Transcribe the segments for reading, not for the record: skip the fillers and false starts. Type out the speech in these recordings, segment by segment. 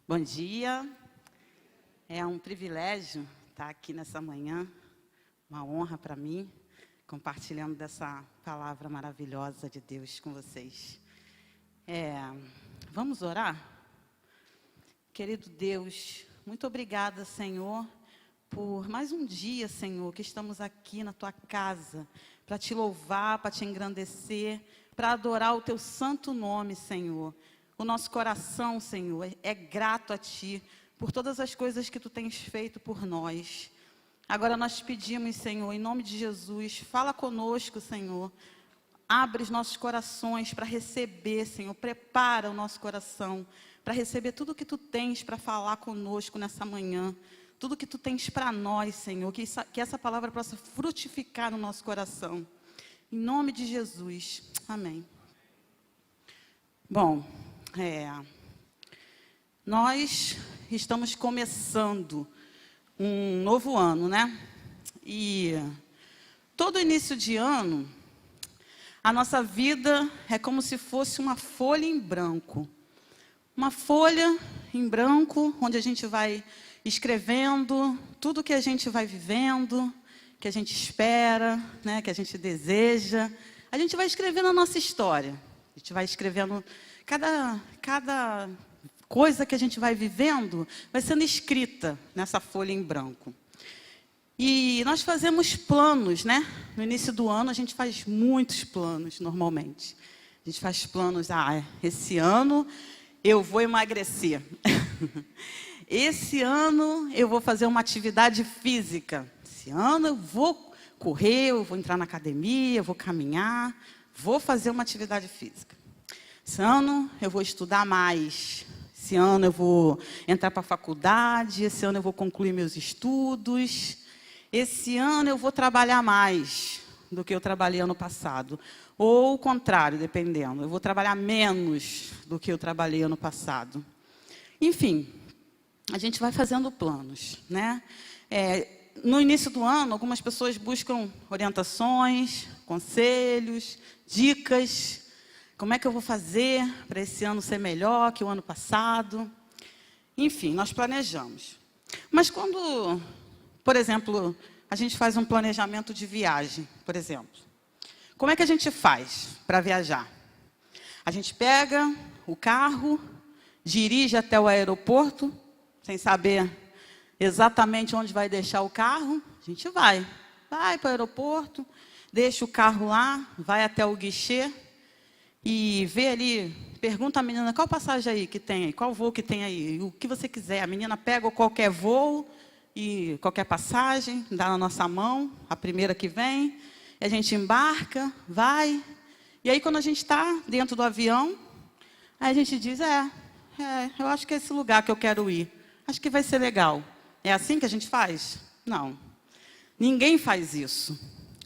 Bom dia, é um privilégio estar aqui nessa manhã, uma honra para mim, compartilhando dessa palavra maravilhosa de Deus com vocês. Vamos orar? Querido Deus, muito obrigada, Senhor, por mais um dia, Senhor, que estamos aqui na Tua casa, para Te louvar, para Te engrandecer, para adorar o Teu santo nome, Senhor. O nosso coração, Senhor, é grato a Ti, por todas as coisas que Tu tens feito por nós. Agora nós pedimos, Senhor, em nome de Jesus, fala conosco, Senhor. Abre os nossos corações para receber, Senhor. Prepara o nosso coração para receber tudo que Tu tens para falar conosco nessa manhã. Tudo que Tu tens para nós, Senhor. Que essa palavra possa frutificar no nosso coração. Em nome de Jesus. Amém. Bom, nós estamos começando um novo ano, né? E todo início de ano, a nossa vida é como se fosse uma folha em branco. Uma folha em branco, onde a gente vai escrevendo tudo que a gente vai vivendo, que a gente espera, né, que a gente deseja. A gente vai escrevendo a nossa história. A gente vai escrevendo cada coisa que a gente vai vivendo, vai sendo escrita nessa folha em branco. E nós fazemos planos, né? No início do ano, a gente faz muitos planos, normalmente. A gente faz planos, esse ano eu vou emagrecer. Esse ano eu vou fazer uma atividade física. Esse ano eu vou correr, eu vou entrar na academia, eu vou caminhar, vou fazer uma atividade física. Esse ano eu vou estudar mais. Esse ano eu vou entrar para a faculdade. Esse ano eu vou concluir meus estudos. Esse ano eu vou trabalhar mais do que eu trabalhei ano passado. Ou o contrário, dependendo. Eu vou trabalhar menos do que eu trabalhei ano passado. Enfim, a gente vai fazendo planos, né? No início do ano, algumas pessoas buscam orientações, conselhos, dicas. Como é que eu vou fazer para esse ano ser melhor que o ano passado? Enfim, nós planejamos. Mas quando, por exemplo, a gente faz um planejamento de viagem, por exemplo. Como é que a gente faz para viajar? A gente pega o carro, dirige até o aeroporto, sem saber exatamente onde vai deixar o carro. A gente vai para o aeroporto, deixa o carro lá, vai até o guichê, e vê ali, pergunta à menina, qual passagem aí que tem aí, qual voo que tem aí, o que você quiser. A menina pega qualquer voo e qualquer passagem, dá na nossa mão, a primeira que vem, e a gente embarca, vai. E aí, quando a gente está dentro do avião, aí a gente diz, eu acho que é esse lugar que eu quero ir. Acho que vai ser legal. É assim que a gente faz? Não. Ninguém faz isso.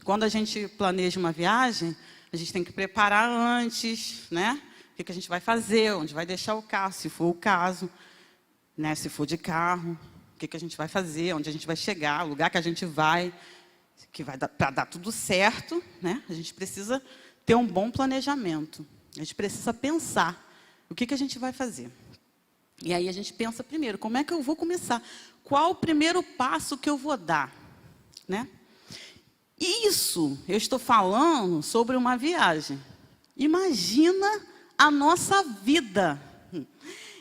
Quando a gente planeja uma viagem, a gente tem que preparar antes, né? O que a gente vai fazer, onde vai deixar o carro, se for o caso, né? Se for de carro, o que a gente vai fazer, onde a gente vai chegar, o lugar que a gente vai, que vai dar, para dar tudo certo, né? A gente precisa ter um bom planejamento. A gente precisa pensar o que a gente vai fazer. E aí a gente pensa primeiro, como é que eu vou começar? Qual o primeiro passo que eu vou dar, né? Isso, eu estou falando sobre uma viagem. Imagina a nossa vida.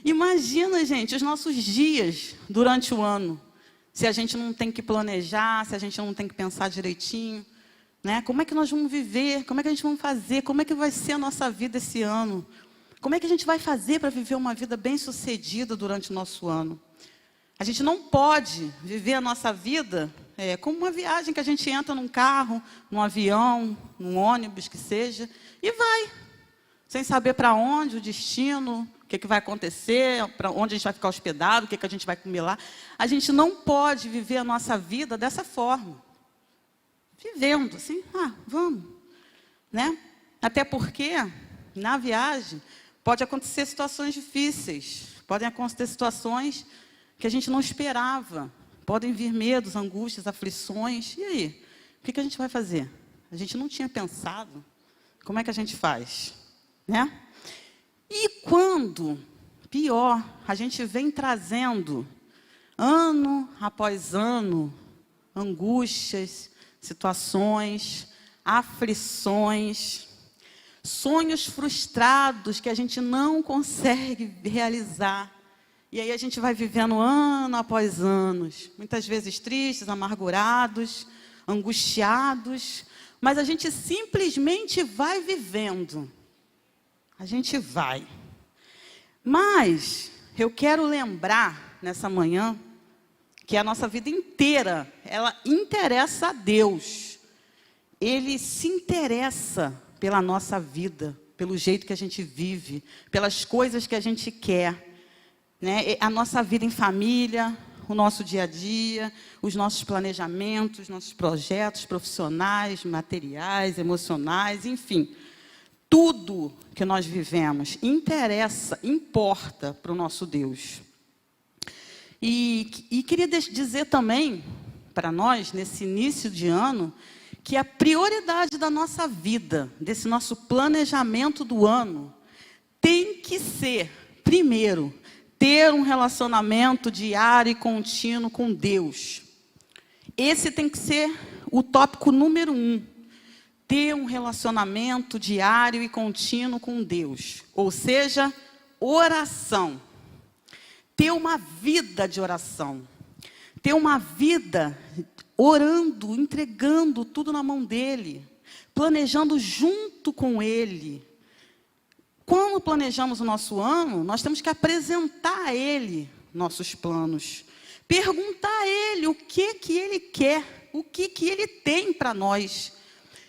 Imagina, gente, os nossos dias durante o ano. Se a gente não tem que planejar, se a gente não tem que pensar direitinho, né? Como é que nós vamos viver? Como é que a gente vai fazer? Como é que vai ser a nossa vida esse ano? Como é que a gente vai fazer para viver uma vida bem-sucedida durante o nosso ano? A gente não pode viver a nossa vida como uma viagem que a gente entra num carro, num avião, num ônibus, que seja, e vai, sem saber para onde, o destino, o que vai acontecer, para onde a gente vai ficar hospedado, o que a gente vai comer lá. A gente não pode viver a nossa vida dessa forma. Vivendo assim, vamos. Né? Até porque, na viagem, pode acontecer situações difíceis, podem acontecer situações que a gente não esperava. Podem vir medos, angústias, aflições. E aí? O que a gente vai fazer? A gente não tinha pensado. Como é que a gente faz? Né? E quando pior, a gente vem trazendo, ano após ano, angústias, situações, aflições, sonhos frustrados que a gente não consegue realizar. E aí a gente vai vivendo ano após ano, muitas vezes tristes, amargurados, angustiados, mas a gente simplesmente vai vivendo. A gente vai. Mas eu quero lembrar nessa manhã que a nossa vida inteira, ela interessa a Deus. Ele se interessa pela nossa vida, pelo jeito que a gente vive, pelas coisas que a gente quer, né? A nossa vida em família, o nosso dia a dia, os nossos planejamentos, nossos projetos profissionais, materiais, emocionais, enfim. Tudo que nós vivemos interessa, importa para o nosso Deus. E queria dizer também para nós, nesse início de ano, que a prioridade da nossa vida, desse nosso planejamento do ano, tem que ser, primeiro, ter um relacionamento diário e contínuo com Deus. Esse tem que ser o tópico número 1. Ter um relacionamento diário e contínuo com Deus. Ou seja, oração. Ter uma vida de oração. Ter uma vida orando, entregando tudo na mão dEle. Planejando junto com Ele. Quando planejamos o nosso ano, nós temos que apresentar a Ele nossos planos. Perguntar a Ele o que Ele quer, o que Ele tem para nós.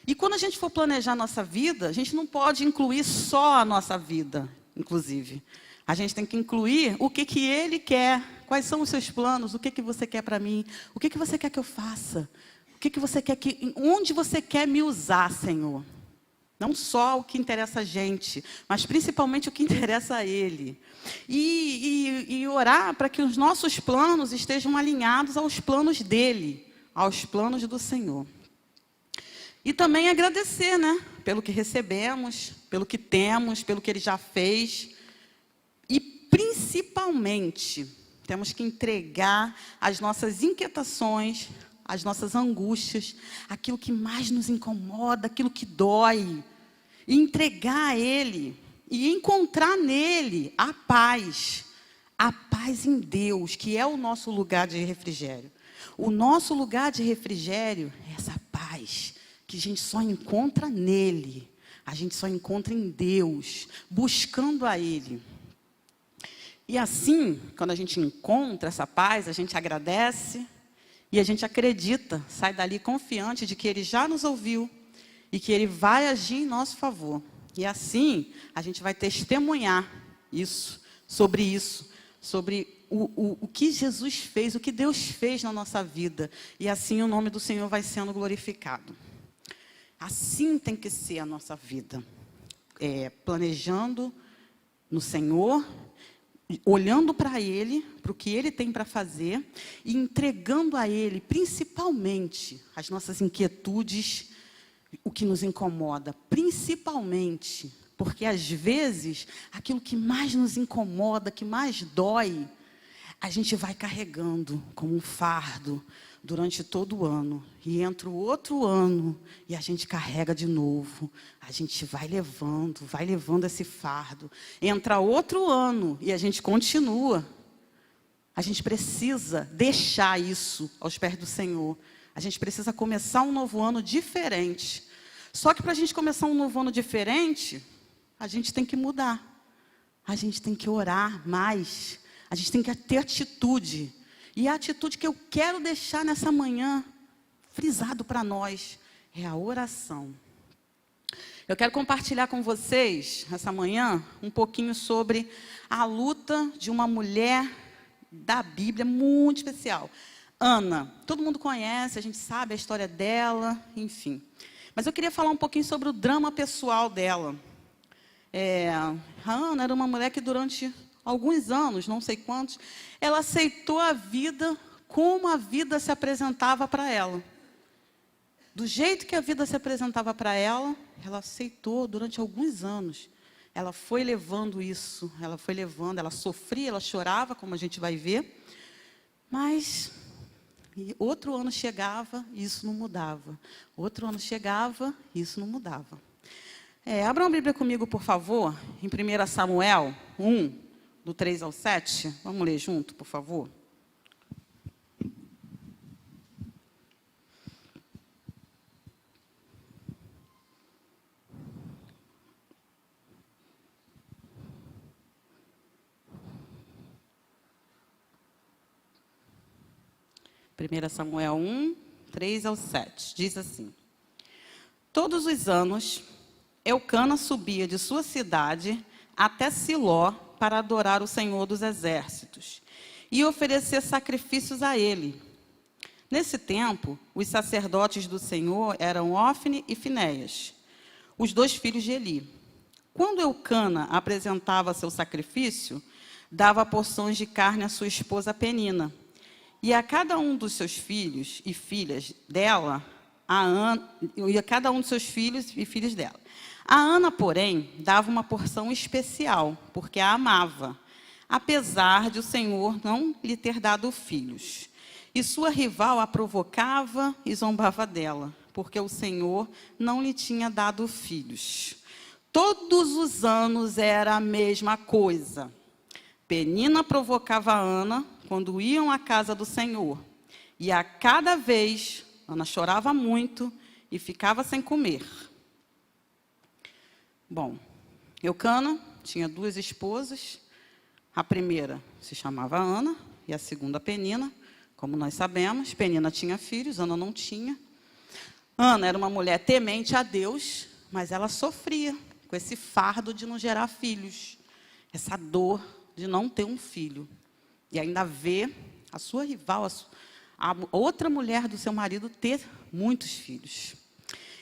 E quando a gente for planejar a nossa vida, a gente não pode incluir só a nossa vida, inclusive. A gente tem que incluir o que Ele quer, quais são os seus planos, o que você quer para mim, o que você quer que eu faça, o que você quer onde você quer me usar, Senhor. Não só o que interessa a gente, mas principalmente o que interessa a Ele. E orar para que os nossos planos estejam alinhados aos planos dEle, aos planos do Senhor. E também agradecer, né? Pelo que recebemos, pelo que temos, pelo que Ele já fez. E principalmente, temos que entregar as nossas inquietações, as nossas angústias, aquilo que mais nos incomoda, aquilo que dói, e entregar a Ele, e encontrar nele a paz em Deus, que é o nosso lugar de refrigério. O nosso lugar de refrigério é essa paz, que a gente só encontra nele, a gente só encontra em Deus, buscando a Ele. E assim, quando a gente encontra essa paz, a gente agradece, e a gente acredita, sai dali confiante de que Ele já nos ouviu e que Ele vai agir em nosso favor. E assim, a gente vai testemunhar sobre o que Jesus fez, o que Deus fez na nossa vida. E assim o nome do Senhor vai sendo glorificado. Assim tem que ser a nossa vida. Planejando no Senhor, olhando para Ele, para o que Ele tem para fazer, e entregando a Ele, principalmente, as nossas inquietudes, o que nos incomoda, principalmente, porque às vezes, aquilo que mais nos incomoda, que mais dói, a gente vai carregando como um fardo durante todo o ano. E entra o outro ano e a gente carrega de novo. A gente vai levando esse fardo. Entra outro ano e a gente continua. A gente precisa deixar isso aos pés do Senhor. A gente precisa começar um novo ano diferente. Só que para a gente começar um novo ano diferente, a gente tem que mudar. A gente tem que orar mais. A gente tem que ter atitude. E a atitude que eu quero deixar nessa manhã, frisado para nós, é a oração. Eu quero compartilhar com vocês, essa manhã, um pouquinho sobre a luta de uma mulher da Bíblia muito especial. Ana. Todo mundo conhece, a gente sabe a história dela, enfim. Mas eu queria falar um pouquinho sobre o drama pessoal dela. A Ana era uma mulher que durante alguns anos, não sei quantos, ela aceitou a vida como a vida se apresentava para ela. Do jeito que a vida se apresentava para ela, ela aceitou durante alguns anos. ela foi levando isso, ela sofria, ela chorava, como a gente vai ver, mas outro ano chegava e isso não mudava. Outro ano chegava e isso não mudava. Abram a Bíblia comigo, por favor, em 1 Samuel 1, do 3 ao 7. Vamos ler junto, por favor. Primeira Samuel 1, 3 ao 7. Diz assim: Todos os anos, Eucana subia de sua cidade até Siló para adorar o Senhor dos Exércitos e oferecer sacrifícios a ele. Nesse tempo, os sacerdotes do Senhor eram Ofne e Finéias, os 2 filhos de Eli. Quando Eucana apresentava seu sacrifício, dava porções de carne à sua esposa Penina, e a cada um dos seus filhos e filhas dela, a Ana, porém, dava uma porção especial, porque a amava, apesar de o Senhor não lhe ter dado filhos. E sua rival a provocava e zombava dela, porque o Senhor não lhe tinha dado filhos. Todos os anos era a mesma coisa. Penina provocava Ana quando iam à casa do Senhor. E a cada vez, Ana chorava muito e ficava sem comer. Bom, Eucana tinha 2 esposas. A primeira se chamava Ana e a segunda Penina. Como nós sabemos, Penina tinha filhos, Ana não tinha. Ana era uma mulher temente a Deus, mas ela sofria com esse fardo de não gerar filhos. Essa dor de não ter um filho. E ainda ver a sua rival, a outra mulher do seu marido, ter muitos filhos.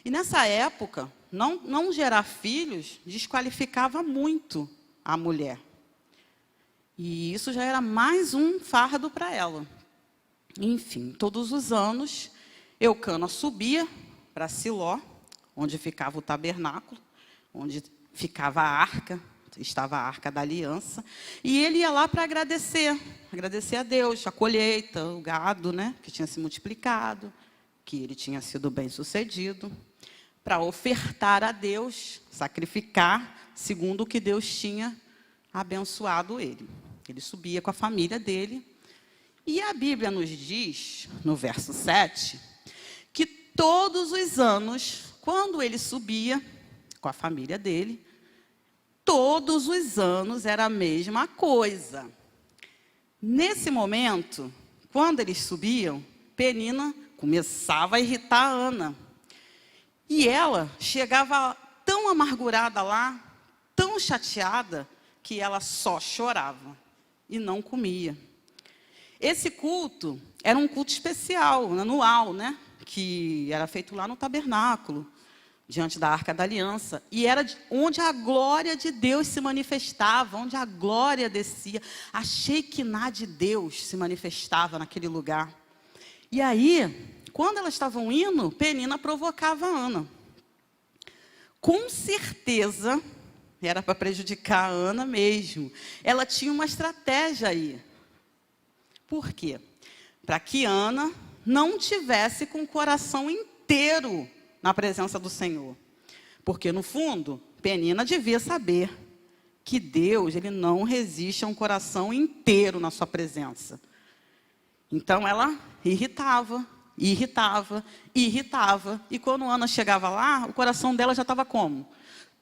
E nessa época, não gerar filhos desqualificava muito a mulher. E isso já era mais um fardo para ela. Enfim, todos os anos, Eucana subia para Siló, onde ficava o tabernáculo, onde ficava a arca, estava a arca da aliança, e ele ia lá para agradecer a Deus, a colheita, o gado, né, que tinha se multiplicado, que ele tinha sido bem-sucedido, para ofertar a Deus, sacrificar, segundo o que Deus tinha abençoado ele. Ele subia com a família dele. E a Bíblia nos diz, no verso 7, que todos os anos, quando ele subia com a família dele, todos os anos era a mesma coisa. Nesse momento, quando eles subiam, Penina começava a irritar a Ana. E ela chegava tão amargurada lá, tão chateada, que ela só chorava e não comia. Esse culto era um culto especial, anual, né? Que era feito lá no tabernáculo, diante da Arca da Aliança. E era onde a glória de Deus se manifestava, onde a glória descia. A Shekinah de Deus se manifestava naquele lugar. E aí, quando elas estavam indo, Penina provocava a Ana. Com certeza, era para prejudicar a Ana mesmo. Ela tinha uma estratégia aí. Por quê? Para que Ana não tivesse com o coração inteiro na presença do Senhor. Porque, no fundo, Penina devia saber que Deus, ele não resiste a um coração inteiro na sua presença. Então, ela irritava. E quando Ana chegava lá, o coração dela já estava como?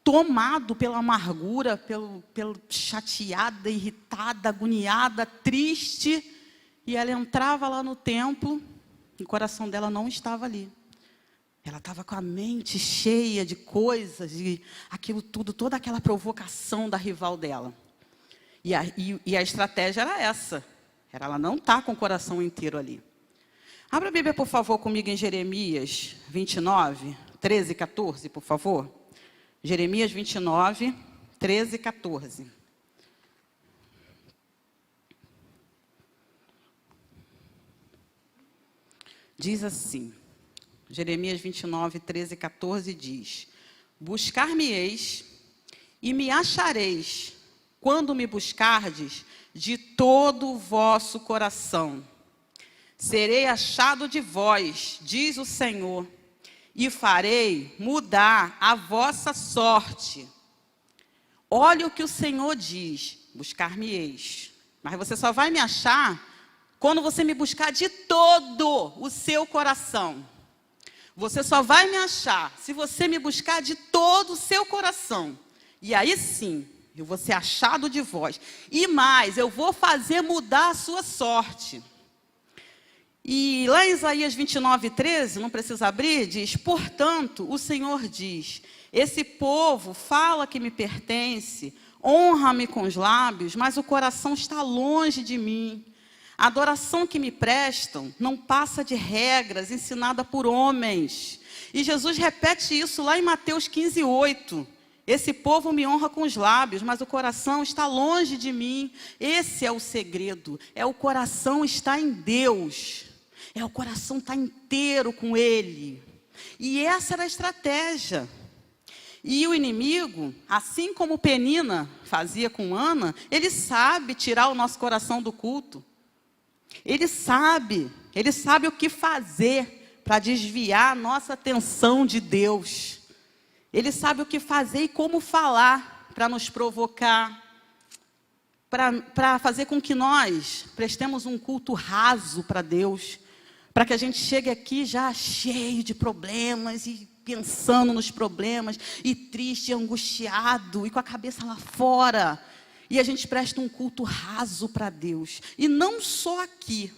Tomado pela amargura, pelo chateada, irritada, agoniada, triste. E ela entrava lá no templo, e o coração dela não estava ali. Ela estava com a mente cheia de coisas, e aquilo tudo, toda aquela provocação da rival dela. E a estratégia era essa. Era ela não estar com o coração inteiro ali. Abra a Bíblia, por favor, comigo em Jeremias 29, 13 e 14, por favor. Jeremias 29, 13 e 14. Diz assim, Jeremias 29, 13 e 14 diz: Buscar-me-eis, e me achareis, quando me buscardes de todo o vosso coração. Serei achado de vós, diz o Senhor, e farei mudar a vossa sorte. Olha o que o Senhor diz, buscar-me-eis. Mas você só vai me achar quando você me buscar de todo o seu coração. Você só vai me achar se você me buscar de todo o seu coração. E aí sim, eu vou ser achado de vós. E mais, eu vou fazer mudar a sua sorte. E lá em Isaías 29:13, não precisa abrir, diz: portanto, o Senhor diz, esse povo fala que me pertence, honra-me com os lábios, mas o coração está longe de mim. A adoração que me prestam não passa de regras ensinadas por homens. E Jesus repete isso lá em Mateus 15:8. Esse povo me honra com os lábios, mas o coração está longe de mim. Esse é o segredo, é o coração estar em Deus. É o coração estar inteiro com Ele. E essa era a estratégia. E o inimigo, assim como Penina fazia com Ana, ele sabe tirar o nosso coração do culto. Ele sabe o que fazer para desviar a nossa atenção de Deus. Ele sabe o que fazer e como falar para nos provocar, para fazer com que nós prestemos um culto raso para Deus, para que a gente chegue aqui já cheio de problemas e pensando nos problemas, e triste, e angustiado, e com a cabeça lá fora. E a gente presta um culto raso para Deus. E não só aqui,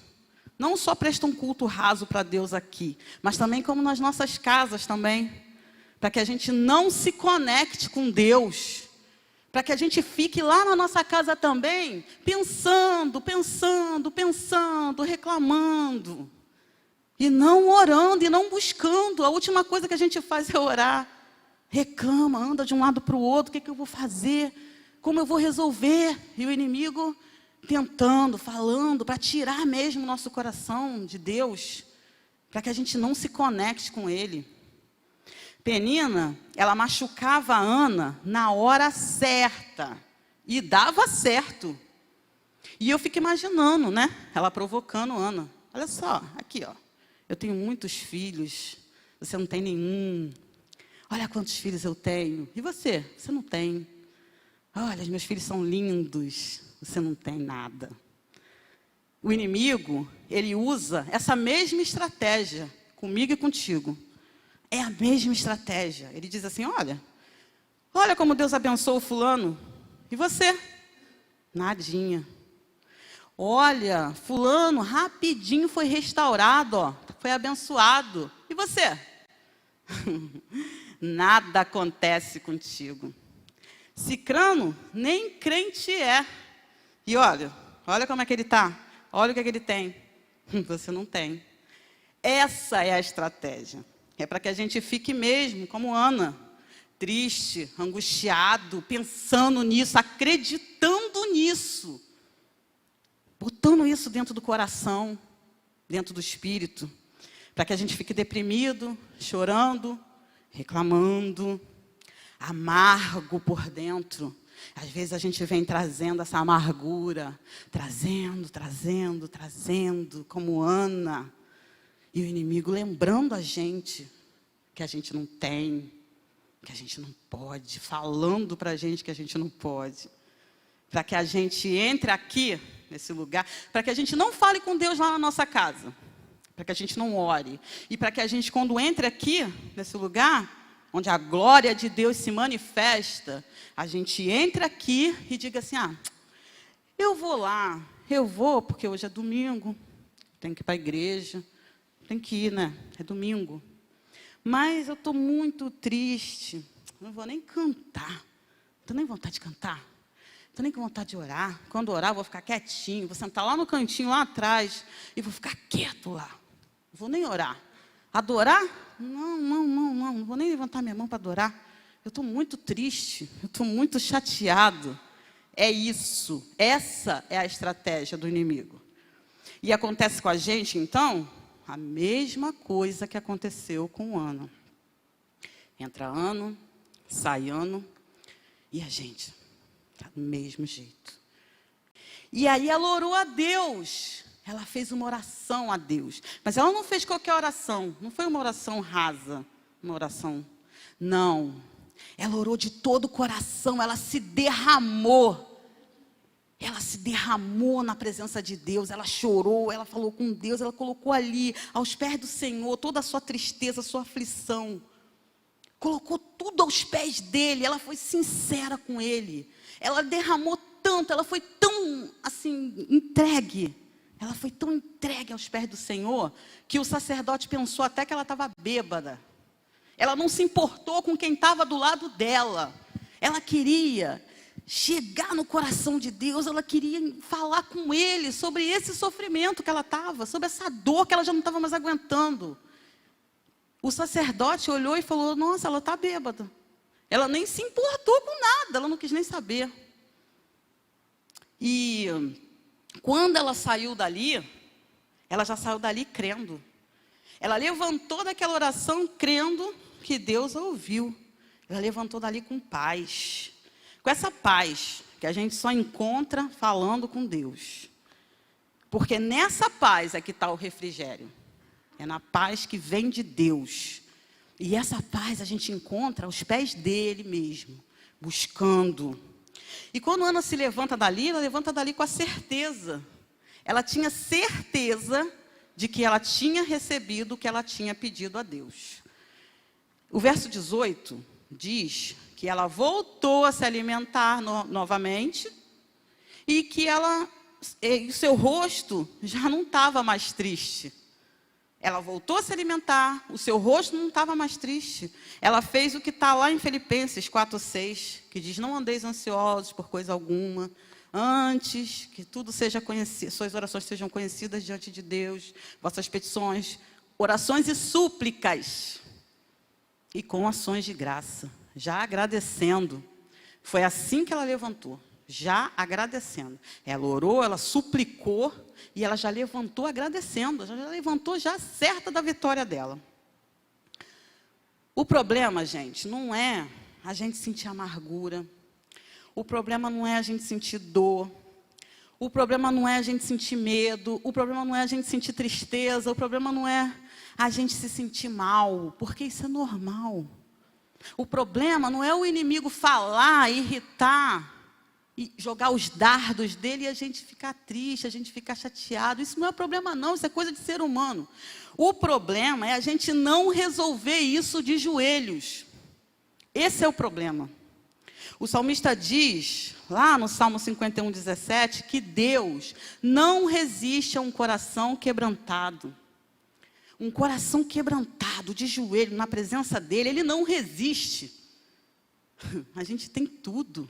não só presta um culto raso para Deus aqui, mas também como nas nossas casas também, para que a gente não se conecte com Deus, para que a gente fique lá na nossa casa também, pensando, reclamando, e não orando, e não buscando. A última coisa que a gente faz é orar. Reclama, anda de um lado para o outro, o que eu vou fazer? Como eu vou resolver? E o inimigo tentando, falando, para tirar mesmo o nosso coração de Deus, para que a gente não se conecte com Ele. Penina, ela machucava a Ana na hora certa, e dava certo. E eu fico imaginando, né? Ela provocando Ana. Olha só, aqui ó, eu tenho muitos filhos, você não tem nenhum. Olha quantos filhos eu tenho. E você? Você não tem. Olha, os meus filhos são lindos, você não tem nada. O inimigo, ele usa essa mesma estratégia comigo e contigo. É a mesma estratégia. Ele diz assim, olha como Deus abençoou o fulano. E você? Nadinha. Olha, fulano rapidinho foi restaurado, ó, foi abençoado. E você? Nada acontece contigo. Cicrano nem crente é. E olha como é que ele está. Olha o que é que ele tem. Você não tem. Essa é a estratégia. É para que a gente fique mesmo como Ana, triste, angustiado, pensando nisso, acreditando nisso, botando isso dentro do coração, dentro do espírito, para que a gente fique deprimido, chorando, reclamando, amargo por dentro. Às vezes a gente vem trazendo essa amargura, trazendo, como Ana. E o inimigo lembrando a gente que a gente não tem, que a gente não pode, falando para a gente que a gente não pode. Para que a gente entre aqui, nesse lugar, para que a gente não fale com Deus lá na nossa casa. Para que a gente não ore. E para que a gente, quando entre aqui, nesse lugar, onde a glória de Deus se manifesta, a gente entre aqui e diga assim, eu vou porque hoje é domingo, tenho que ir para a igreja. Tem que ir, né? É domingo. Mas eu estou muito triste. Não vou nem cantar. Não tenho nem vontade de cantar. Não tenho nem vontade de orar. Quando orar, eu vou ficar quietinho. Vou sentar lá no cantinho, lá atrás. E vou ficar quieto lá. Não vou nem orar. Adorar? Não. Não vou nem levantar minha mão para adorar. Eu estou muito triste. Eu estou muito chateado. É isso. Essa é a estratégia do inimigo. E acontece com a gente, então, a mesma coisa que aconteceu com Ana. Entra ano, sai ano, E a gente está do mesmo jeito. E aí ela orou a Deus. Ela fez uma oração a Deus. Mas ela não fez qualquer oração. Não foi uma oração rasa. Uma oração. Não. Ela orou de todo o coração. Ela se derramou. Ela se derramou na presença de Deus. Ela chorou. Ela falou com Deus. Ela colocou ali, aos pés do Senhor, toda a sua tristeza, a sua aflição. Colocou tudo aos pés dele. Ela foi sincera com ele. Ela derramou tanto. Ela foi tão, assim, entregue. Ela foi tão entregue aos pés do Senhor, que o sacerdote pensou até que ela estava bêbada. Ela não se importou com quem estava do lado dela. Ela queria chegar no coração de Deus. Ela queria falar com ele sobre esse sofrimento que ela estava, sobre essa dor que ela já não estava mais aguentando. O sacerdote olhou e falou: nossa, ela está bêbada. Ela nem se importou com nada, ela não quis nem saber. E quando ela saiu dali, ela já saiu dali crendo. Ela levantou daquela oração crendo que Deus a ouviu. Ela levantou dali com paz. Com essa paz que a gente só encontra falando com Deus. Porque nessa paz é que está o refrigério. É na paz que vem de Deus. E essa paz a gente encontra aos pés dele mesmo, buscando. E quando Ana se levanta dali, ela levanta dali com a certeza. Ela tinha certeza de que ela tinha recebido o que ela tinha pedido a Deus. O verso 18 diz que ela voltou a se alimentar novamente e que o seu rosto já não estava mais triste. Ela voltou a se alimentar, o seu rosto não estava mais triste. Ela fez o que está lá em Filipenses 4:6, que diz: não andeis ansiosos por coisa alguma, antes que tudo seja conhecido, suas orações sejam conhecidas diante de Deus, vossas petições, orações e súplicas, e com ações de graça, já agradecendo. Foi assim que ela levantou, já agradecendo. Ela orou, ela suplicou, e ela já levantou agradecendo, já levantou já certa da vitória dela. O problema, gente, não é a gente sentir amargura. O problema não é a gente sentir dor. O problema não é a gente sentir medo. O problema não é a gente sentir tristeza. O problema não é a gente se sentir mal, porque isso é normal. O problema não é o inimigo falar, irritar, e jogar os dardos dele e a gente ficar triste, a gente ficar chateado. Isso não é problema não, isso é coisa de ser humano. O problema é a gente não resolver isso de joelhos. Esse é o problema. O salmista diz, lá no Salmo 51:17, que Deus não resiste a um coração quebrantado. Um coração quebrantado, de joelho, na presença dele, ele não resiste. A gente tem tudo.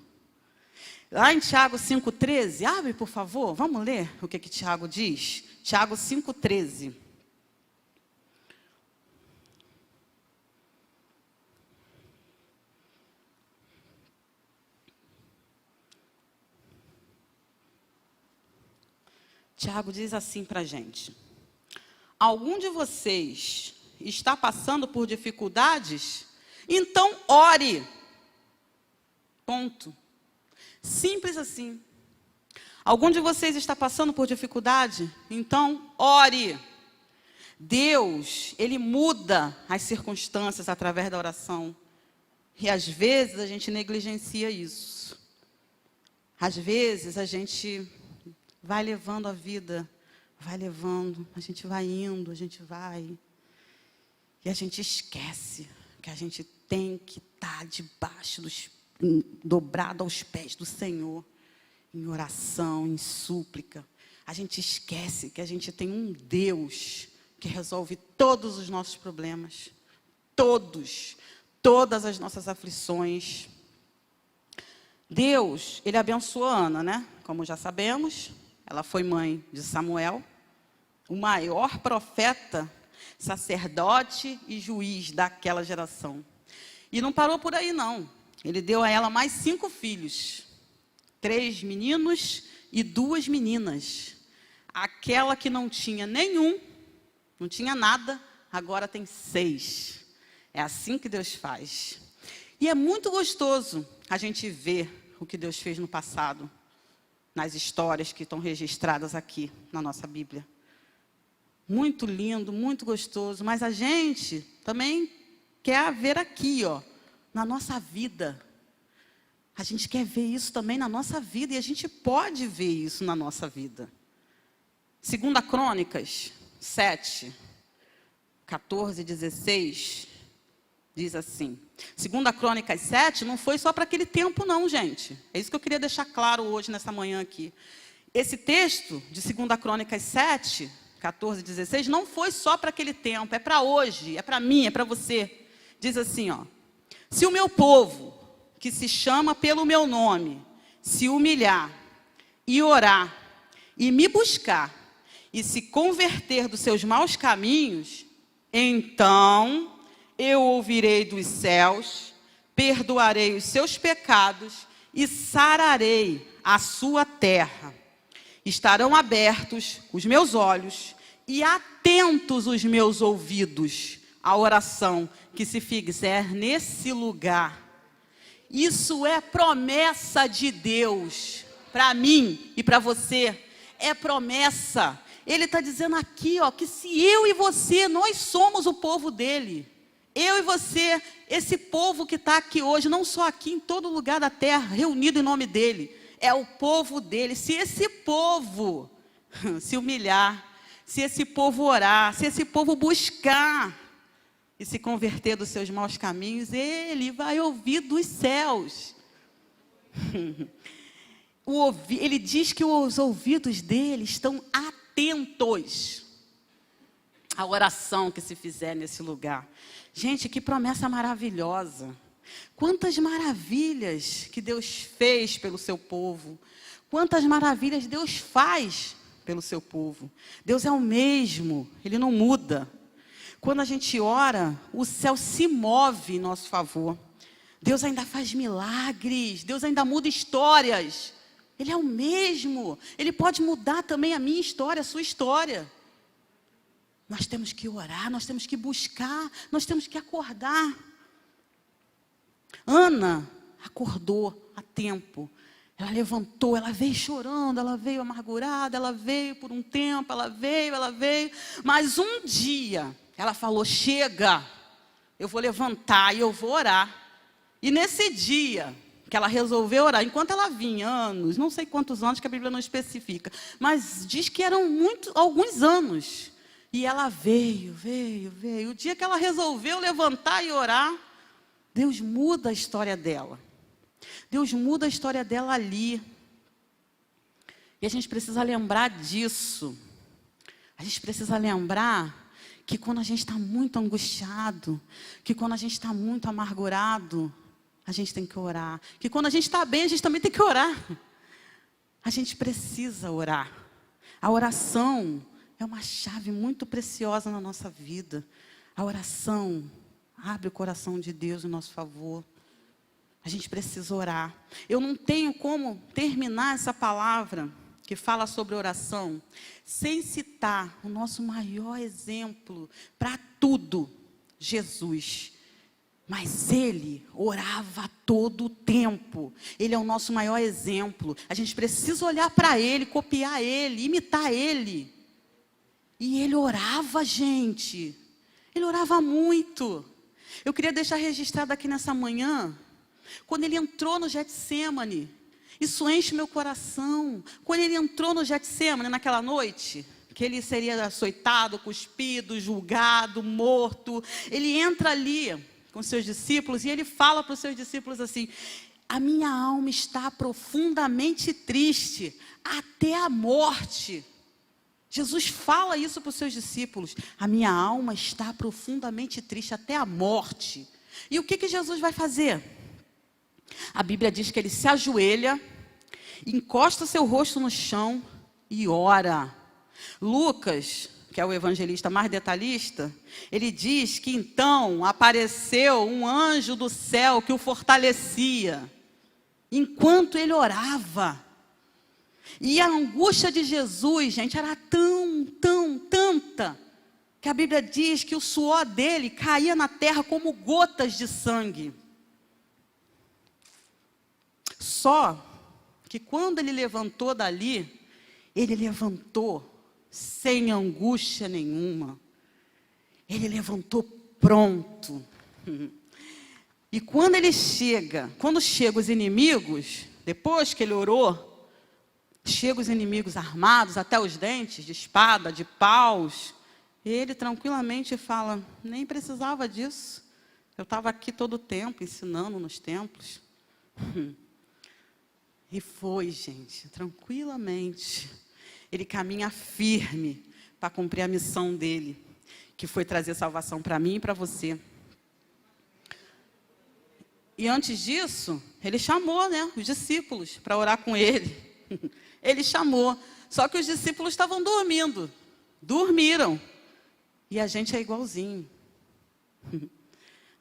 Lá em Tiago 5:13, abre por favor, vamos ler o que Tiago diz? Tiago 5:13. Tiago diz assim para a gente: algum de vocês está passando por dificuldades? Então ore. Ponto. Simples assim. Algum de vocês está passando por dificuldade? Então ore. Deus, Ele muda as circunstâncias através da oração. E às vezes a gente negligencia isso. Às vezes a gente vai levando a vida, vai levando, a gente vai indo, a gente vai. E a gente esquece que a gente tem que estar debaixo dobrado aos pés do Senhor, em oração, em súplica. A gente esquece que a gente tem um Deus que resolve todos os nossos problemas, todas as nossas aflições. Deus, Ele abençoou Ana, né? Como já sabemos, ela foi mãe de Samuel, o maior profeta, sacerdote e juiz daquela geração. E não parou por aí, não. Ele deu a ela mais 5 filhos. 3 meninos e 2 meninas. Aquela que não tinha nenhum, não tinha nada, agora tem 6. É assim que Deus faz. E é muito gostoso a gente ver o que Deus fez no passado, nas histórias que estão registradas aqui na nossa Bíblia. Muito lindo, muito gostoso, mas a gente também quer ver aqui, ó, na nossa vida. A gente quer ver isso também na nossa vida, e a gente pode ver isso na nossa vida. 2 Crônicas 7, 14 e 16, diz assim. 2 Crônicas 7 não foi só para aquele tempo não, gente. É isso que eu queria deixar claro hoje, nessa manhã aqui. Esse texto de 2 Crônicas 7, 14 e 16, não foi só para aquele tempo, é para hoje, é para mim, é para você. Diz assim, ó. Se o meu povo, que se chama pelo meu nome, se humilhar e orar e me buscar e se converter dos seus maus caminhos, então eu ouvirei dos céus, perdoarei os seus pecados e sararei a sua terra. Estarão abertos os meus olhos e atentos os meus ouvidos à oração que se fizer nesse lugar. Isso é promessa de Deus para mim e para você. É promessa. Ele está dizendo aqui, ó, que se eu e você, nós somos o povo dele. Eu e você, esse povo que está aqui hoje, não só aqui, em todo lugar da terra, reunido em nome dele. É o povo dele. Se esse povo se humilhar, se esse povo orar, se esse povo buscar e se converter dos seus maus caminhos, ele vai ouvir dos céus. Ele diz que os ouvidos dele estão atentos à oração que se fizer nesse lugar. Gente, que promessa maravilhosa. Quantas maravilhas que Deus fez pelo seu povo. Quantas maravilhas Deus faz pelo seu povo. Deus é o mesmo, ele não muda. Quando a gente ora, o céu se move em nosso favor. Deus ainda faz milagres, Deus ainda muda histórias. Ele é o mesmo, ele pode mudar também a minha história, a sua história. Nós temos que orar, nós temos que buscar, nós temos que acordar. Ana acordou a tempo. Ela levantou, ela veio chorando, ela veio amargurada, ela veio por um tempo, ela veio. Mas um dia, ela falou, chega, eu vou levantar e eu vou orar. E nesse dia que ela resolveu orar, enquanto ela vinha, anos, não sei quantos anos que a Bíblia não especifica, mas diz que eram alguns anos. E ela veio. O dia que ela resolveu levantar e orar, Deus muda a história dela. Deus muda a história dela ali. E a gente precisa lembrar disso. A gente precisa lembrar que quando a gente está muito angustiado, que quando a gente está muito amargurado, a gente tem que orar. Que quando a gente está bem, a gente também tem que orar. A gente precisa orar. A oração é uma chave muito preciosa na nossa vida. A oração abre o coração de Deus em nosso favor. A gente precisa orar. Eu não tenho como terminar essa palavra que fala sobre oração sem citar o nosso maior exemplo para tudo, Jesus. Mas ele orava todo o tempo. Ele é o nosso maior exemplo. A gente precisa olhar para ele, copiar ele, imitar ele. E ele orava, gente. Ele orava muito. Eu queria deixar registrado aqui nessa manhã, quando ele entrou no Getsêmani. Isso enche meu coração. Quando ele entrou no Getsêmani naquela noite, que ele seria açoitado, cuspido, julgado, morto. Ele entra ali com seus discípulos e ele fala para os seus discípulos assim: a minha alma está profundamente triste, até a morte. Jesus fala isso para os seus discípulos: a minha alma está profundamente triste, até a morte. E o que Jesus vai fazer? A Bíblia diz que ele se ajoelha, encosta seu rosto no chão e ora. Lucas, que é o evangelista mais detalhista, ele diz que então apareceu um anjo do céu que o fortalecia, enquanto ele orava. E a angústia de Jesus, gente, era tanta, que a Bíblia diz que o suor dele caía na terra como gotas de sangue. só que quando ele levantou dali, ele levantou sem angústia nenhuma. Ele levantou pronto. E quando chegam os inimigos, depois que ele orou, chegam os inimigos armados até os dentes, de espada, de paus, ele tranquilamente fala, nem precisava disso. Eu estava aqui todo o tempo, ensinando nos templos. E foi, gente, tranquilamente. Ele caminha firme para cumprir a missão dele, que foi trazer salvação para mim e para você. E antes disso, ele chamou, os discípulos para orar com ele. Ele chamou. Só que os discípulos estavam dormindo. Dormiram. E a gente é igualzinho.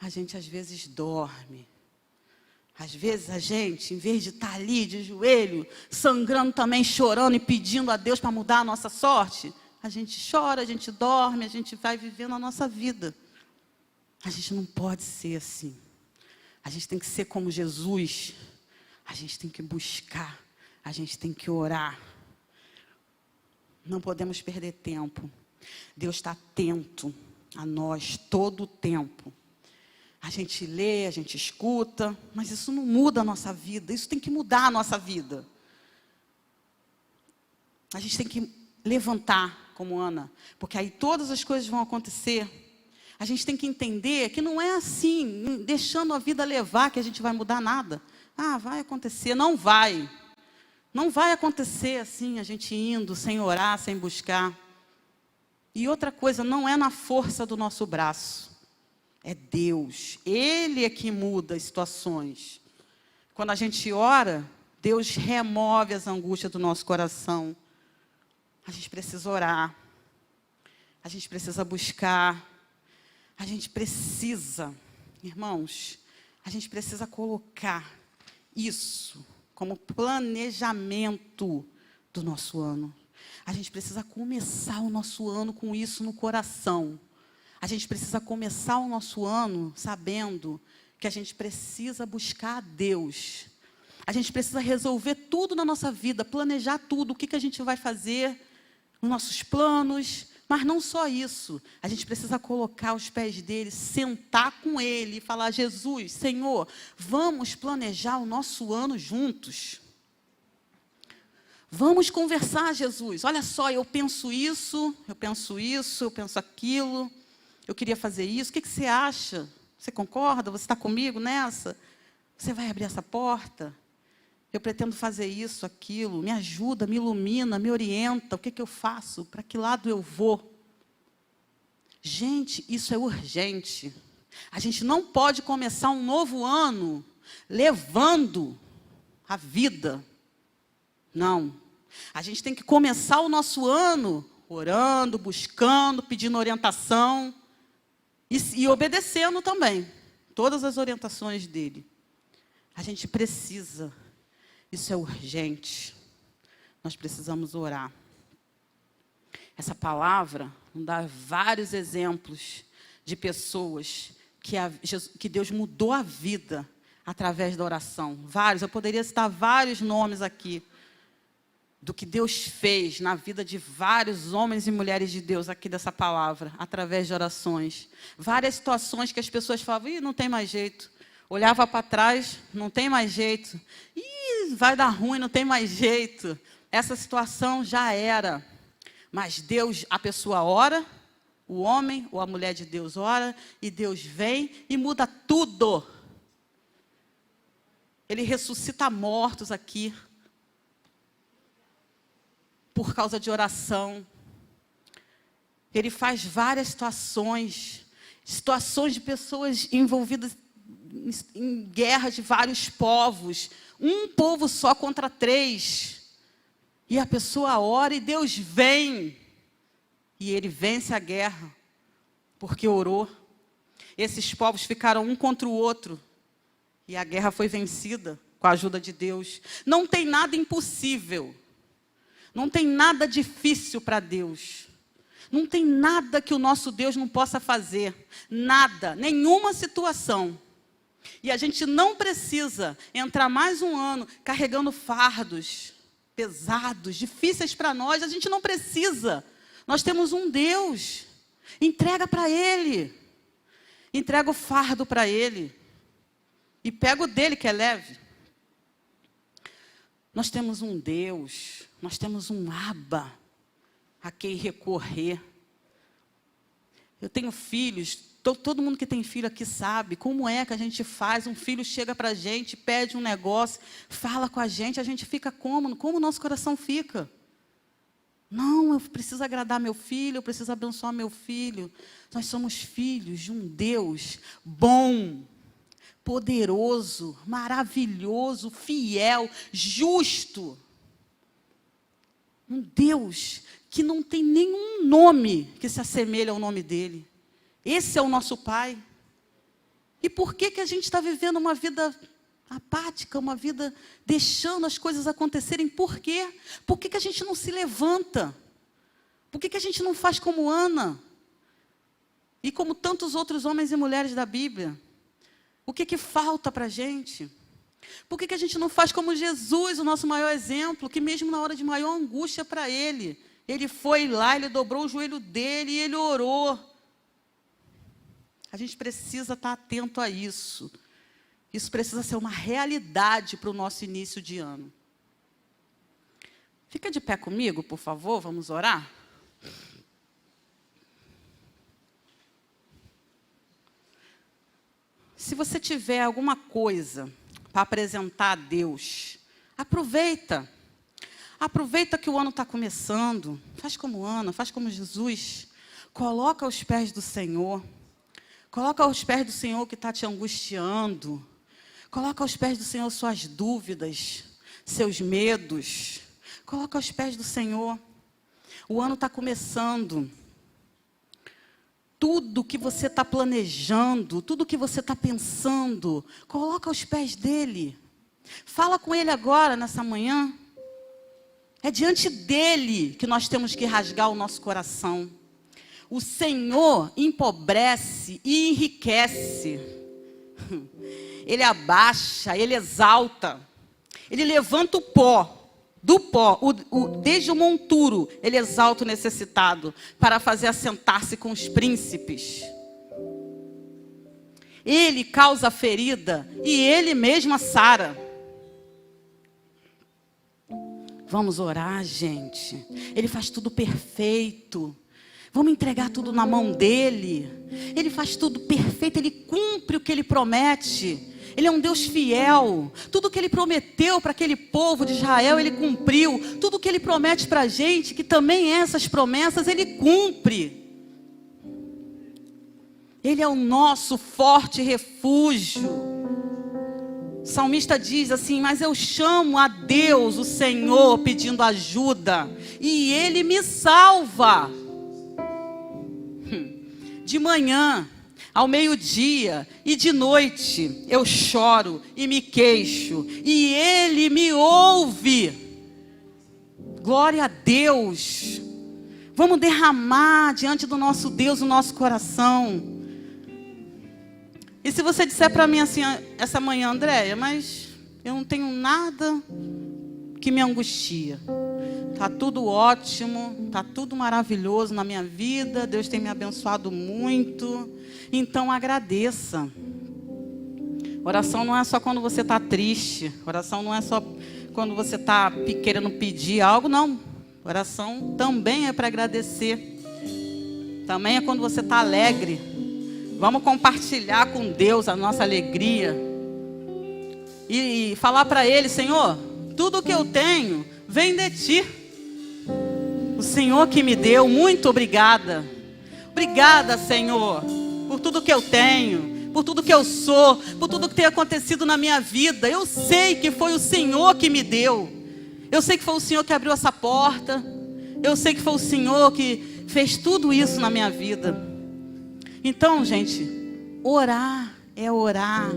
A gente às vezes dorme. Às vezes a gente, em vez de estar ali de joelho, sangrando também, chorando e pedindo a Deus para mudar a nossa sorte, a gente chora, a gente dorme, a gente vai vivendo a nossa vida. A gente não pode ser assim. A gente tem que ser como Jesus. A gente tem que buscar. A gente tem que orar. Não podemos perder tempo. Deus está atento a nós todo o tempo. A gente lê, a gente escuta, mas isso não muda a nossa vida. Isso tem que mudar a nossa vida. A gente tem que levantar como Ana, porque aí todas as coisas vão acontecer. A gente tem que entender que não é assim, deixando a vida levar, que a gente vai mudar nada. Ah, vai acontecer. Não vai. Não vai acontecer assim, a gente indo, sem orar, sem buscar. E outra coisa, não é na força do nosso braço. É Deus. Ele é que muda as situações. Quando a gente ora, Deus remove as angústias do nosso coração. A gente precisa orar. A gente precisa buscar. A gente precisa, irmãos, a gente precisa colocar isso como planejamento do nosso ano. A gente precisa começar o nosso ano com isso no coração. A gente precisa começar o nosso ano sabendo que a gente precisa buscar a Deus. A gente precisa resolver tudo na nossa vida, planejar tudo, o que a gente vai fazer, os nossos planos. Mas não só isso, a gente precisa colocar os pés dele, sentar com ele e falar, Jesus, Senhor, vamos planejar o nosso ano juntos. Vamos conversar, Jesus. Olha só, eu penso isso, eu penso aquilo, eu queria fazer isso, o que você acha? Você concorda? Você está comigo nessa? Você vai abrir essa porta? Eu pretendo fazer isso, aquilo, me ajuda, me ilumina, me orienta, o que eu faço, para que lado eu vou? Gente, isso é urgente. A gente não pode começar um novo ano levando a vida. Não. A gente tem que começar o nosso ano orando, buscando, pedindo orientação e obedecendo também todas as orientações dele. A gente precisa. Isso é urgente. Nós precisamos orar. Essa palavra dá vários exemplos de pessoas que Deus mudou a vida através da oração. Vários, eu poderia citar vários nomes aqui do que Deus fez na vida de vários homens e mulheres de Deus aqui dessa palavra, através de orações. Várias situações que as pessoas falavam, não tem mais jeito. Olhava para trás, não tem mais jeito. Vai dar ruim, não tem mais jeito. Essa situação já era. Mas Deus, a pessoa ora, o homem ou a mulher de Deus ora, e Deus vem e muda tudo. Ele ressuscita mortos aqui, por causa de oração. Ele faz várias situações de pessoas envolvidas em guerra de vários povos, um povo só contra 3. E a pessoa ora e Deus vem. E ele vence a guerra, porque orou. Esses povos ficaram um contra o outro. E a guerra foi vencida com a ajuda de Deus. Não tem nada impossível. Não tem nada difícil para Deus. Não tem nada que o nosso Deus não possa fazer. Nada, nenhuma situação. E a gente não precisa entrar mais um ano carregando fardos pesados, difíceis para nós. A gente não precisa. Nós temos um Deus. Entrega para Ele. Entrega o fardo para Ele. E pega o dele que é leve. Nós temos um Deus. Nós temos um Abba a quem recorrer. Eu tenho filhos. Todo mundo que tem filho aqui sabe como é que a gente faz. Um filho chega para a gente, pede um negócio, fala com a gente fica como o nosso coração fica. Não, eu preciso agradar meu filho, eu preciso abençoar meu filho. Nós somos filhos de um Deus bom, poderoso, maravilhoso, fiel, justo. Um Deus que não tem nenhum nome que se assemelhe ao nome dele. Esse é o nosso Pai. E por que a gente está vivendo uma vida apática, uma vida deixando as coisas acontecerem? Por quê? Por que a gente não se levanta? Por que a gente não faz como Ana? E como tantos outros homens e mulheres da Bíblia? O que falta para a gente? Por que a gente não faz como Jesus, o nosso maior exemplo, que mesmo na hora de maior angústia para ele foi lá, ele dobrou o joelho dele e ele orou. A gente precisa estar atento a isso. Isso precisa ser uma realidade para o nosso início de ano. Fica de pé comigo, por favor, vamos orar? Se você tiver alguma coisa para apresentar a Deus, aproveita. Aproveita que o ano está começando. Faz como Ana, faz como Jesus. Coloca aos pés do Senhor. Coloca aos pés do Senhor o que está te angustiando. Coloca aos pés do Senhor suas dúvidas, seus medos. Coloca aos pés do Senhor. O ano está começando. Tudo que você está planejando, tudo que você está pensando, coloca aos pés dele. Fala com ele agora, nessa manhã. É diante dele que nós temos que rasgar o nosso coração. O Senhor empobrece e enriquece. Ele abaixa, ele exalta. Ele levanta o pó. Do pó, desde o monturo, ele exalta o necessitado para fazer assentar-se com os príncipes. Ele causa a ferida e ele mesmo a sara. Vamos orar, gente. Ele faz tudo perfeito. Vamos entregar tudo na mão dele. Ele faz tudo perfeito, ele cumpre o que ele promete. Ele é um Deus fiel. Tudo que ele prometeu para aquele povo de Israel, ele cumpriu. Tudo que ele promete para a gente, que também é essas promessas, ele cumpre. Ele é o nosso forte refúgio. O salmista diz assim: mas eu chamo a Deus, o Senhor, pedindo ajuda, e ele me salva. De manhã, ao meio-dia e de noite, eu choro e me queixo, e ele me ouve. Glória a Deus. Vamos derramar diante do nosso Deus o nosso coração. E se você disser para mim assim, essa manhã: Andréia, mas eu não tenho nada que me angustia. Está tudo ótimo, está tudo maravilhoso na minha vida, Deus tem me abençoado muito. Então agradeça. Oração não é só quando você está triste. Oração não é só quando você está querendo pedir algo, não. Oração também é para agradecer. Também é quando você está alegre. Vamos compartilhar com Deus a nossa alegria. E falar para Ele: Senhor, tudo que eu tenho vem de Ti. O Senhor que me deu, muito obrigada. Obrigada, Senhor, por tudo que eu tenho, por tudo que eu sou, por tudo que tem acontecido na minha vida. Eu sei que foi o Senhor que me deu. Eu sei que foi o Senhor que abriu essa porta. Eu sei que foi o Senhor que fez tudo isso na minha vida. Então, gente, orar é orar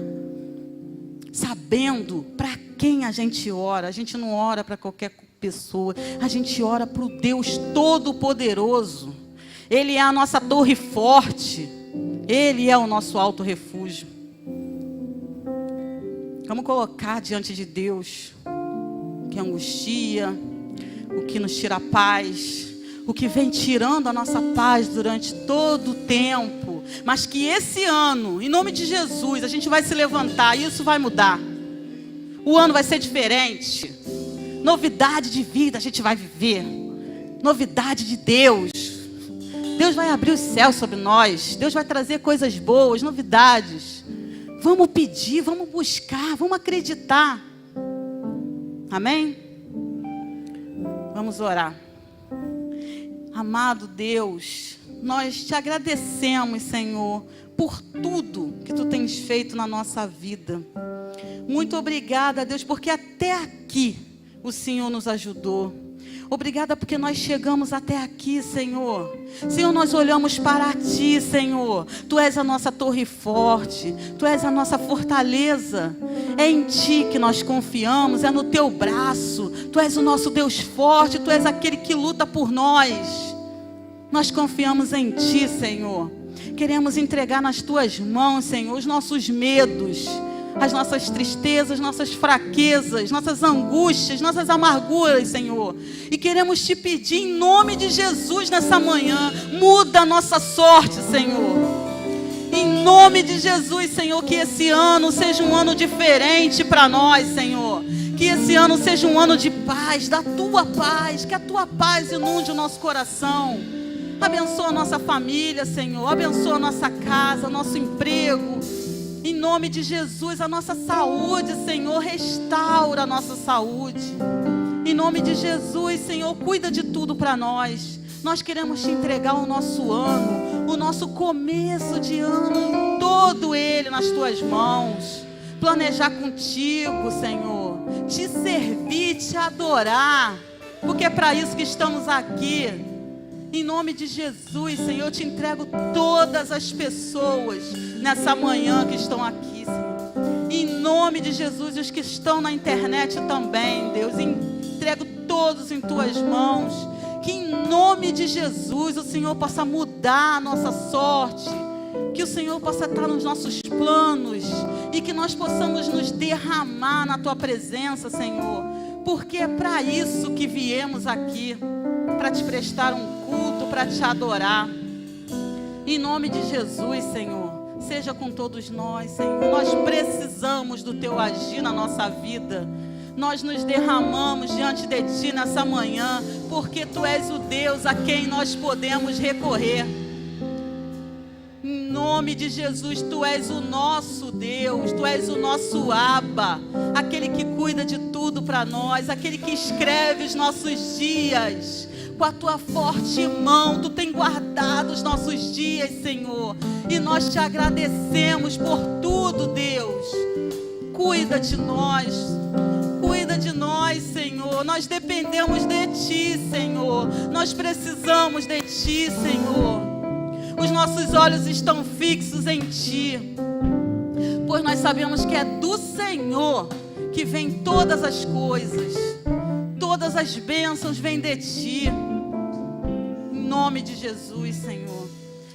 sabendo para quem a gente ora. A gente não ora para qualquer pessoa. A gente ora para o Deus Todo-Poderoso. Ele é a nossa torre forte. Ele é o nosso alto refúgio. Vamos colocar diante de Deus o que angustia, o que nos tira a paz, o que vem tirando a nossa paz durante todo o tempo. Mas que esse ano, em nome de Jesus, a gente vai se levantar e isso vai mudar. O ano vai ser diferente. Novidade de vida a gente vai viver. Novidade de Deus. Deus vai abrir os céus sobre nós. Deus vai trazer coisas boas, novidades. Vamos pedir, vamos buscar, vamos acreditar. Amém? Vamos orar. Amado Deus, nós te agradecemos, Senhor, por tudo que Tu tens feito na nossa vida. Muito obrigada, Deus, porque até aqui o Senhor nos ajudou. Obrigada porque nós chegamos até aqui, Senhor. Senhor, nós olhamos para Ti, Senhor. Tu és a nossa torre forte. Tu és a nossa fortaleza. É em Ti que nós confiamos. É no Teu braço. Tu és o nosso Deus forte. Tu és aquele que luta por nós. Nós confiamos em Ti, Senhor. Queremos entregar nas Tuas mãos, Senhor, os nossos medos, as nossas tristezas, nossas fraquezas, nossas angústias, nossas amarguras, Senhor. E queremos Te pedir em nome de Jesus nessa manhã, muda a nossa sorte, Senhor. Em nome de Jesus, Senhor, que esse ano seja um ano diferente para nós, Senhor. Que esse ano seja um ano de paz, da Tua paz, que a Tua paz inunde o nosso coração. Abençoa a nossa família, Senhor. Abençoa a nossa casa, nosso emprego. Em nome de Jesus, a nossa saúde, Senhor, restaura a nossa saúde. Em nome de Jesus, Senhor, cuida de tudo para nós. Nós queremos Te entregar o nosso ano, o nosso começo de ano, todo ele nas Tuas mãos. Planejar contigo, Senhor. Te servir, Te adorar. Porque é para isso que estamos aqui. Em nome de Jesus, Senhor, eu Te entrego todas as pessoas nessa manhã que estão aqui, Senhor. Em nome de Jesus, e os que estão na internet também, Deus, entrego todos em Tuas mãos. Que em nome de Jesus o Senhor possa mudar a nossa sorte. Que o Senhor possa estar nos nossos planos. E que nós possamos nos derramar na Tua presença, Senhor. Porque é para isso que viemos aqui. Para Te prestar um culto, para Te adorar. Em nome de Jesus, Senhor, seja com todos nós, Senhor. Nós precisamos do Teu agir na nossa vida. Nós nos derramamos diante de Ti nessa manhã, porque Tu és o Deus a quem nós podemos recorrer. Em nome de Jesus, Tu és o nosso Deus, Tu és o nosso Abba, aquele que cuida de tudo para nós, aquele que escreve os nossos dias. Com a Tua forte mão, Tu tem guardado os nossos dias, Senhor. E nós Te agradecemos por tudo, Deus. Cuida de nós. Cuida de nós, Senhor. Nós dependemos de Ti, Senhor. Nós precisamos de Ti, Senhor. Os nossos olhos estão fixos em Ti. Pois nós sabemos que é do Senhor que vem todas as coisas. Todas as bênçãos vêm de Ti. Em nome de Jesus, Senhor.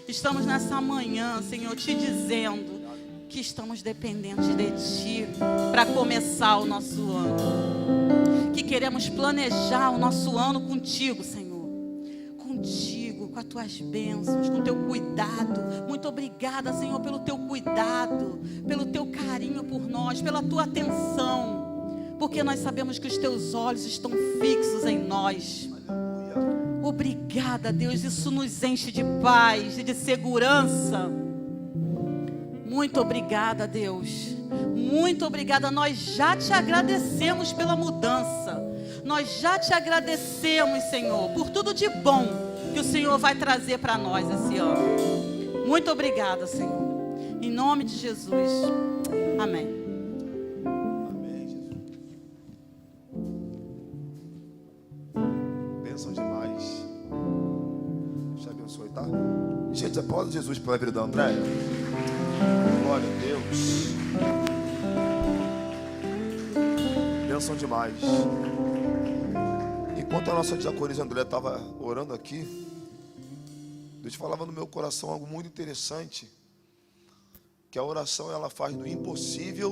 Estamos nessa manhã, Senhor, Te dizendo que estamos dependentes de Ti para começar o nosso ano. Que queremos planejar o nosso ano contigo, Senhor. Contigo, com as Tuas bênçãos, com o Teu cuidado. Muito obrigada, Senhor, pelo Teu cuidado, pelo Teu carinho por nós, pela Tua atenção. Porque nós sabemos que os Teus olhos estão fixos em nós. Obrigada, Deus, isso nos enche de paz e de segurança. Muito obrigada, Deus. Muito obrigada, nós já Te agradecemos pela mudança. Nós já Te agradecemos, Senhor, por tudo de bom que o Senhor vai trazer para nós esse ano. Muito obrigada, Senhor. Em nome de Jesus. Amém. Tá? Gente, aplauda Jesus pela vida da Andréia. Glória a Deus. Bênção demais. Enquanto a nossa diaconisa Andréia estava orando aqui, Deus falava no meu coração algo muito interessante, que a oração ela faz do impossível